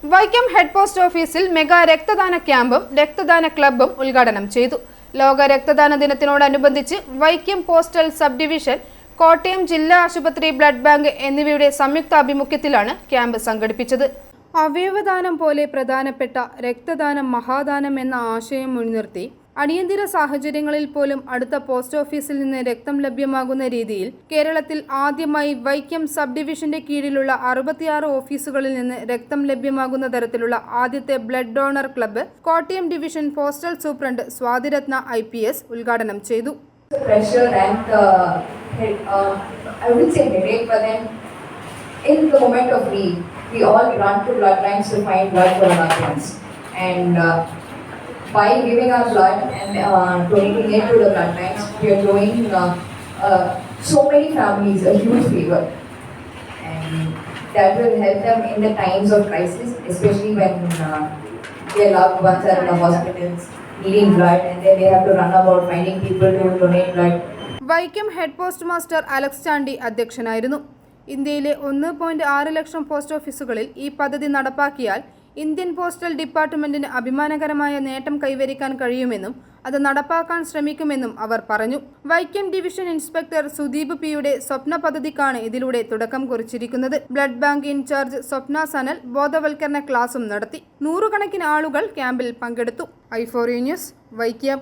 Vaikom head post ഓഫീസിൽ mega രക്തദാന ക്യാമ്പും രക്തദാന ക്ലബ്ബും ഉദ്ഘാടനം ചെയ്തു. ലോക രക്തദാന ദിനത്തിനോടനുബന്ധിച്ച് Vaikom postal sub division, Kottayam ജില്ലാ ആശുപത്രി ബ്ലഡ് ബാങ്ക് എന്നിവയുടെ സംയുക്താഭിമുഖ്യത്തിലാണ് ക്യാമ്പ് സംഘടിപ്പിച്ചത്. അവയവദാനം പോലെ പ്രധാനപ്പെട്ട രക്തദാനം മഹാദാനം എന്ന ആശയം മുൻനിർത്തി അടിയന്തര സാഹചര്യങ്ങളിൽ പോലും അടുത്ത പോസ്റ്റ് ഓഫീസിൽ നിന്ന് രക്തം ലഭ്യമാകുന്ന രീതിയിൽ കേരളത്തിൽ ആദ്യമായി വൈക്കം സബ് ഡിവിഷന്റെ കീഴിലുള്ള 66 ഓഫീസുകളിൽ നിന്ന് രക്തം ലഭ്യമാകുന്ന തരത്തിലുള്ള ആദ്യത്തെ blood donor club Kottayam division postal superintendent Swathiratna IPS ഉദ്ഘാടനം ചെയ്തു. We all run to blood banks to find blood for our friends, and by giving our blood and donating it to the blood banks, we are doing so many families a huge favor, and that will help them in the times of crisis, especially when their loved ones are in the hospitals needing blood, and then they have to run about finding people to donate blood. Vaikom head post master Alex Chandy അധ്യക്ഷനായിരുന്നു. ഇന്ത്യയിലെ 1.6 ലക്ഷം post ഓഫീസുകളിൽ ഈ പദ്ധതി നടപ്പാക്കിയാൽ Indian postal ഡിപ്പാർട്ട്മെന്റിന് അഭിമാനകരമായ നേട്ടം കൈവരിക്കാൻ കഴിയുമെന്നും അത് നടപ്പാക്കാൻ ശ്രമിക്കുമെന്നും അവർ പറഞ്ഞു. വൈക്കം ഡിവിഷൻ ഇൻസ്പെക്ടർ സുദീപ് പിയുടെ സ്വപ്ന പദ്ധതിക്കാണ് ഇതിലൂടെ തുടക്കം കുറിച്ചിരിക്കുന്നത്. ബ്ലഡ് ബാങ്ക് ഇൻചാർജ് സ്വപ്ന സനൽ ബോധവൽക്കരണ ക്ലാസും നടത്തി. 100 കണക്കിന് ആളുകൾ ക്യാമ്പിൽ പങ്കെടുത്തു. i4u news, Vaikom.